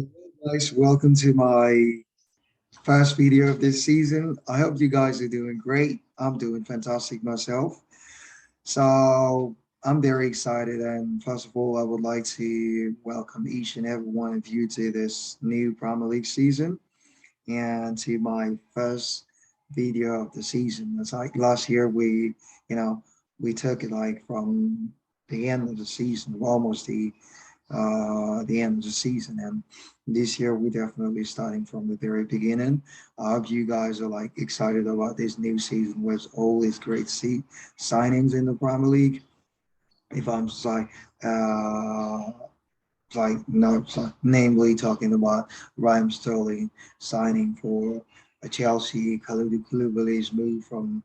Hey guys, welcome to my first video of this season. I hope you guys are doing great. I'm doing fantastic myself. So I'm very excited. And first of all, I would like to welcome each and every one of you to this new Premier League season and to my first video of the season. It's like last year you know, we took it like from the end of the season, almost the end of the season. And this year, we're definitely starting from the very beginning. I hope you guys are like excited about this new season with all these great signings in the Premier League. If I'm just uh, no, namely talking about Raheem Sterling signing for Chelsea, Kalidou Koulibaly's move from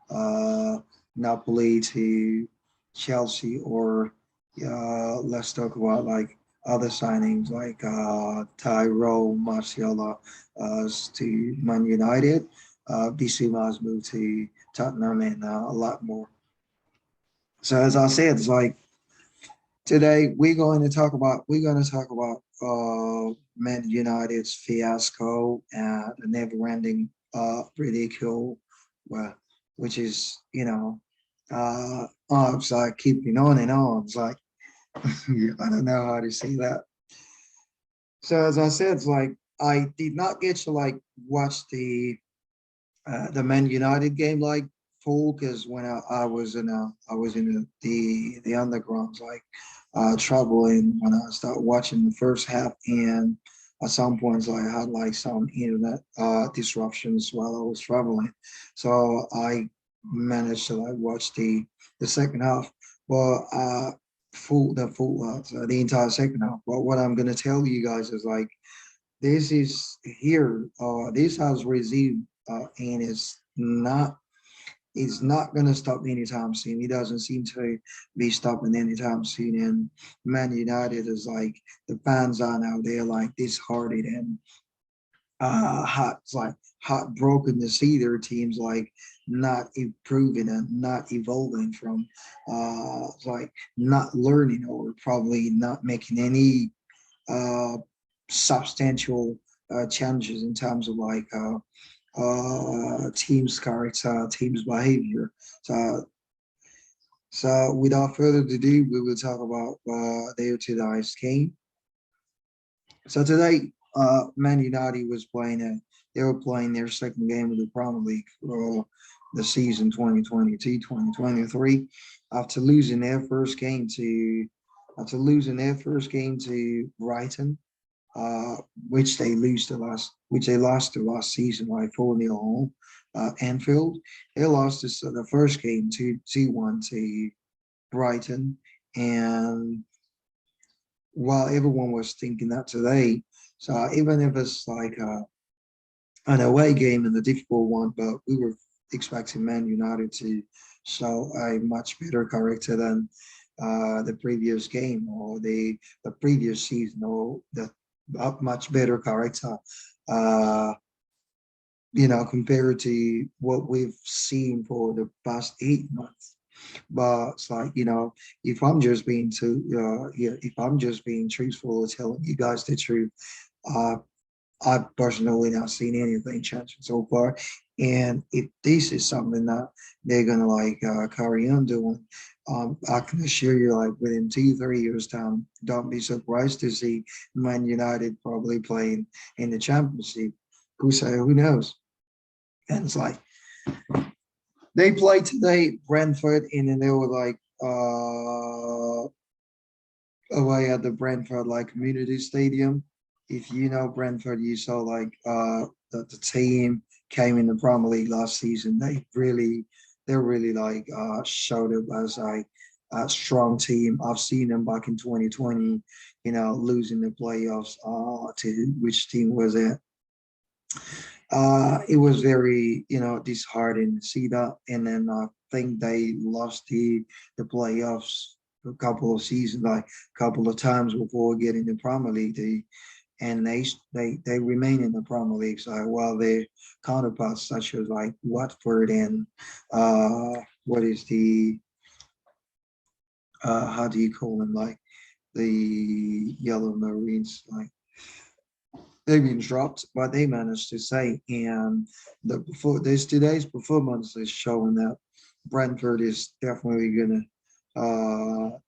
uh, Napoli to Chelsea, or let's talk about like other signings like Tyrone Martial to Man United, Bissouma's move to Tottenham, and a lot more. So as I said, it's like today we're going to talk about Man United's fiasco and the never-ending ridicule, well, which is it's like keeping on and on. It's like I don't know how to say that. So as I said, it's like I did not get to like watch the Man United game like full because when I was in the undergrounds like traveling when I started watching the first half, and at some points I had like some internet disruptions while I was traveling, so I managed to like watch the second half, but the entire second half. But what I'm gonna tell you guys is like this has resumed, and it's not going to stop anytime soon. He doesn't seem to be stopping anytime soon. And Man United is like the fans are now they're like disheartened and heartbroken to see their teams like not improving and not evolving from like not learning or probably not making any uh substantial changes in terms of like team's character, team's behavior. So, so without further ado, we will talk about today's game. So today, Man United was playing they were playing their second game of the Premier League for the season 2022-2023 after losing their first game to Brighton, uh, which they lost the last season like 4-0 home. Anfield, they lost the first game 2-1 to Brighton, and while everyone was thinking that today, so even if it's like an away game and a difficult one, but we were expecting Man United to show a much better character than the previous game or the previous season, or the much better character, uh, compared to what we've seen for the past 8 months. But it's like, if I'm just being if I'm just being truthful, telling you guys the truth, uh, I've personally not seen anything changing so far. And if this is something that they're gonna like carry on doing, I can assure you, like within 2, 3 years time, don't be surprised to see Man United probably playing in the Championship. Who knows? And it's like they played today Brentfort, and then they were like away at the Brentford like community stadium. If you know Brentford, you saw like the team came in the Premier League last season. They really like showed up as a strong team. I've seen them back in 2020, losing the playoffs to which team was it? It was very, disheartening to see that. And then I think they lost the playoffs a couple of seasons, like a couple of times before getting the Premier League. And they remain in the Premier League. So while their counterparts such as like Watford and what is the how do you call them, like the Yellow Marines, like they've been dropped, but they managed to stay. And this today's performance is showing that Brentford is definitely gonna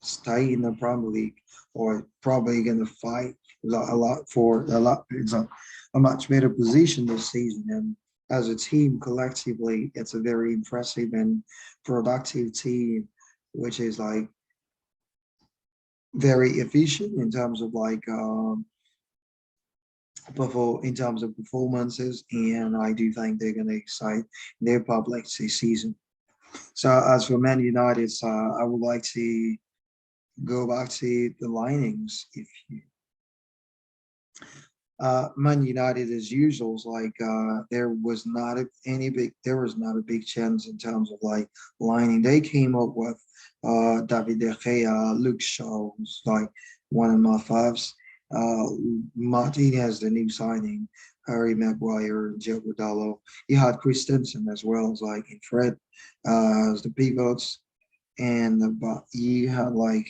stay in the Premier League, or probably gonna fight It's a much better position this season. And as a team collectively, it's a very impressive and productive team, which is like very efficient in terms of like in terms of performances, and I do think they're going to excite their public this season. So as for Man United, I would like to go back to the linings. If you Man United as usual, like there was not a big chance in terms of like lining. They came up with David De Gea, Luke Shaw, who's like one of my faves. Uh, Martinez, the new signing, Harry Maguire, Joe Dallo. You had Christensen as well as like in Fred as the pivots, and but you had like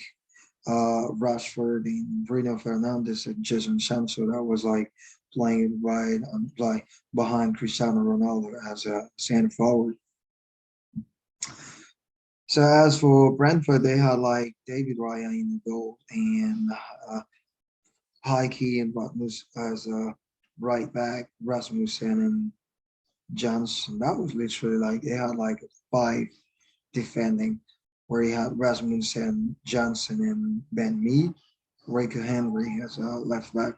Rashford and Bruno Fernandes and Jason Sancho that was like playing right on like behind Cristiano Ronaldo as a center forward. So as for Brentford, they had like David Raya in the goal and Heike and Rasmus as a right back, Rasmussen and Johnson. That was literally like they had like five defending, where he had Rasmussen, Johnson, and Ben Mee. Raker Henry as a left back.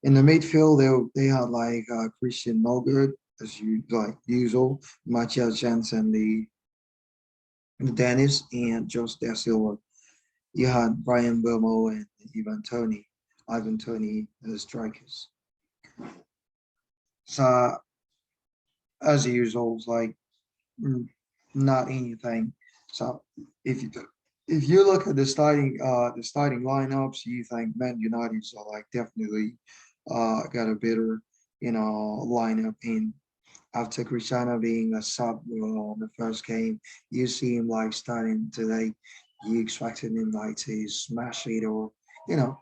In the midfield, they had like Christian Nolgerd, as you like usual, Matthias Jensen, the Dennis, and Jos Da Silva. You had Brian Burmo and Ivan Tony as strikers. So as usual, it's like mm, not anything. So if you if you look at the starting lineups, you think Man United's are like definitely got a better lineup. In after Cristiano being a sub on the first game, you see him like starting today. You expected him like to smash it, or you know,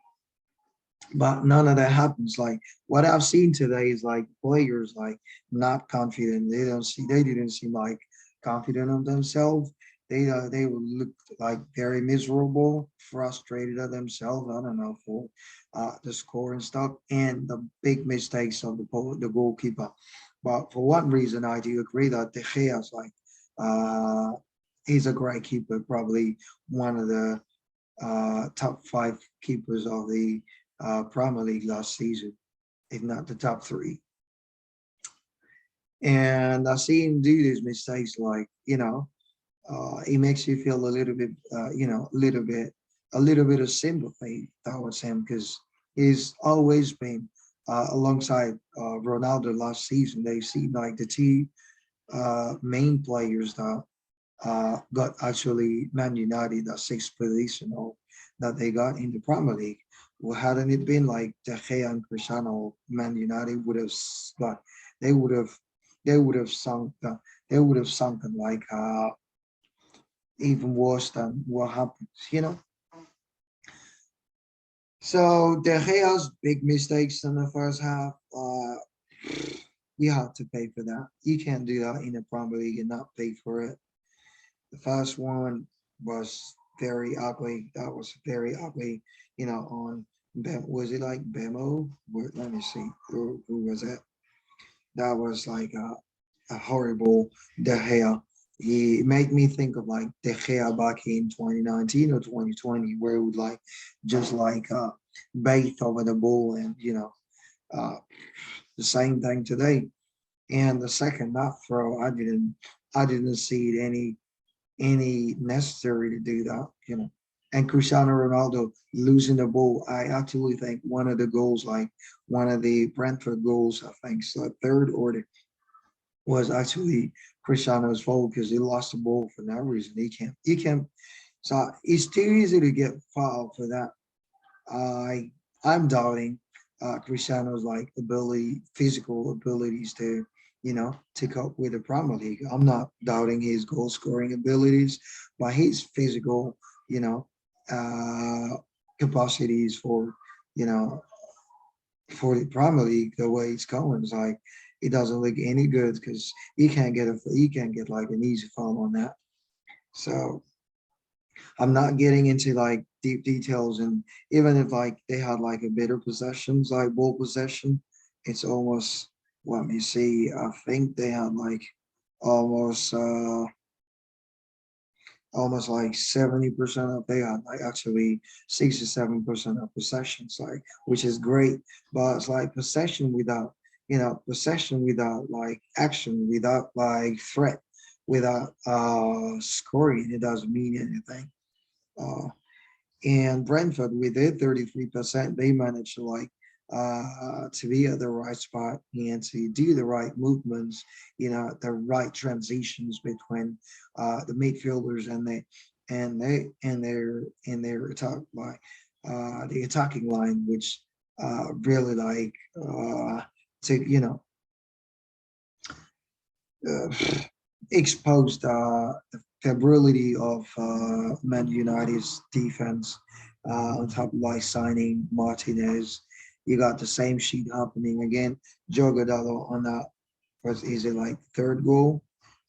but none of that happens. Like what I've seen today is like players like not confident. They didn't seem like confident of themselves. They would look like very miserable, frustrated at themselves. I don't know for the score and stuff, and the big mistakes of the goalkeeper. But for one reason, I do agree that De Gea is like uh, he's a great keeper, probably one of the top five keepers of the Premier League last season, if not the top three. And I see him do these mistakes, like it makes you feel a little bit, a little bit of sympathy towards him, because he's always been alongside Ronaldo last season. They seem like the two main players that got actually Man United that sixth position or that they got in the Premier League. Well, hadn't it been like De Gea and Cristiano, Man United would have got they would have they would have sunk they would have sunken like even worse than what happens. So De Gea's big mistakes in the first half, you have to pay for that. You can't do that in the Premier League and not pay for it. The first one was very ugly. That was very ugly. On was it like Bemo? Let me see. Who was it? That was like a horrible De Gea. He made me think of like De Gea back in 2019 or 2020, where it would like just like bathe over the ball, and uh, the same thing today. And the second half throw, I didn't see any necessary to do that. And Cristiano Ronaldo losing the ball, I actually think one of the goals, like one of the Brentford goals, I think so, third order, was actually Cristiano's fault, because he lost the ball for no reason. He can't. So it's too easy to get fouled for that. I'm doubting Cristiano's like physical abilities to, take up with the Premier League. I'm not doubting his goal scoring abilities, but his physical, you know, uh, capacities for, you know, for the Premier League, the way it's going, it's like it doesn't look any good because you can't get like an easy foul on that. So I'm not getting into like deep details, and even if like they had like a better possessions, like ball possession, it's almost, let me see, I think they had like almost almost like 70% of, they had like actually 67% of possessions, like, which is great. But it's like possession without, possession without like action, without like threat, without scoring, it doesn't mean anything. uh and Brentford, with their 33%, they managed to be at the right spot and to do the right movements, the right transitions between the midfielders and their attack line, the attacking line, which really like to uh, exposed the febrility of Man United's defense. On top of like signing Martinez, you got the same sheet happening again. Joe Godallo on that, was, is it like third goal?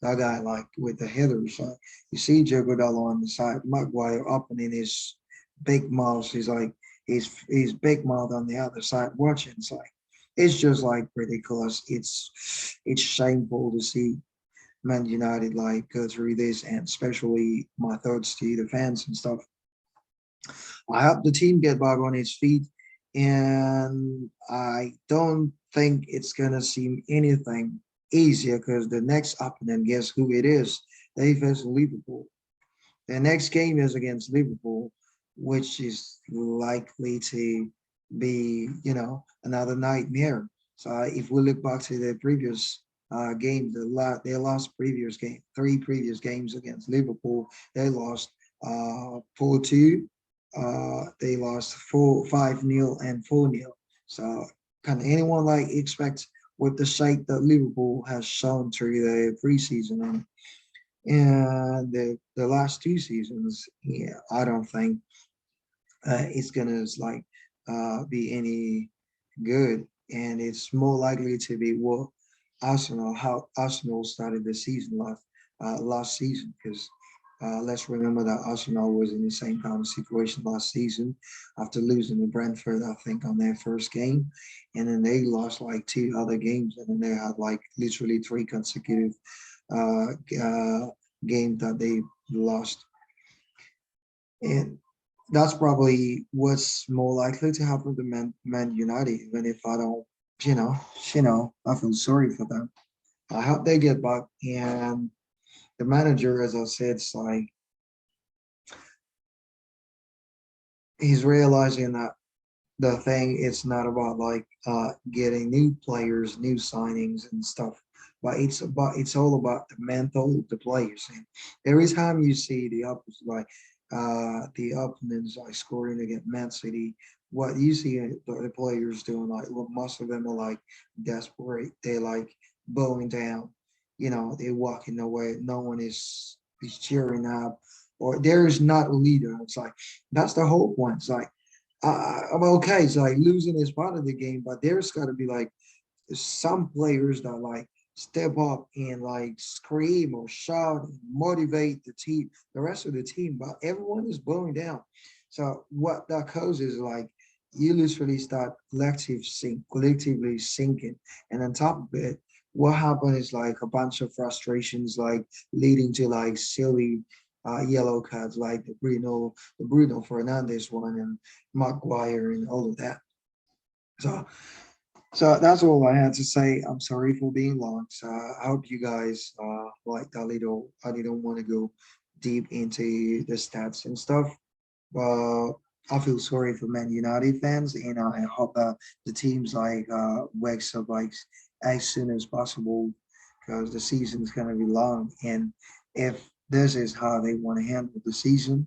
That guy like with the header. So you see Joe Godallo on the side, Maguire opening his big mouth. He's big mouth on the other side watching. It's just like ridiculous. It's shameful to see Man United like go through this, and especially my thoughts to the fans and stuff. I hope the team get back on its feet, and I don't think it's gonna seem anything easier because the next opponent, guess who it is? They face Liverpool. The next game is against Liverpool, which is likely to be, another nightmare. So if we look back to the previous game, their last previous game, three previous games against Liverpool, they lost 4-2, they lost 5-0 and 4-0. So can anyone like expect with the shape that Liverpool has shown through the preseason and the last two seasons? Yeah, I don't think it's gonna like be any good, and it's more likely to be what how Arsenal started the season last season, because let's remember that Arsenal was in the same kind of situation last season after losing to Brentford, I think, on their first game, and then they lost like two other games, and then they had like literally three consecutive uh, uh, games that they lost. And that's probably what's more likely to happen to Man United, even if I don't, you know, I feel sorry for them. I hope they get back. And the manager, as I said, it's like he's realizing that the thing, it's not about like getting new players, new signings and stuff, but it's all about the mental of the players. And every time you see the opposite, like the opponents like scoring against Man City, what you see the players doing, like, well, most of them are like desperate. They're like bowing down, they're walking away. No one is cheering up, or there is not a leader. It's like that's the whole point. It's like I'm okay. It's like losing is part of the game, but there's got to be like some players that like step up and like scream or shout and motivate the rest of the team. But everyone is blowing down. So what that causes is like you literally start collectively sinking, and on top of it, what happened is like a bunch of frustrations, like leading to like silly yellow cards, like the Bruno Fernandez one, and Maguire, and all of that. So, so that's all I had to say. I'm sorry for being long. So I hope you guys like that little. I didn't want to go deep into the stats and stuff, but I feel sorry for Man United fans, and I hope that the teams like wakes up like as soon as possible, because the season's gonna be long, and if this is how they want to handle the season,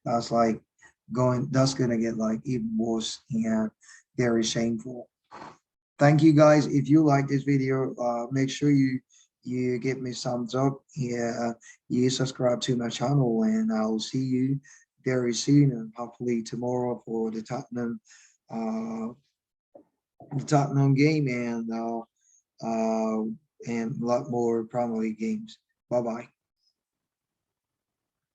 that's like that's gonna get like even worse and very shameful. Thank you guys. If you like this video, make sure you give me thumbs up. Yeah, you subscribe to my channel, and I'll see you very soon, and hopefully tomorrow for the Tottenham uh, the Tottenham game and a lot more Premier League games. Bye bye.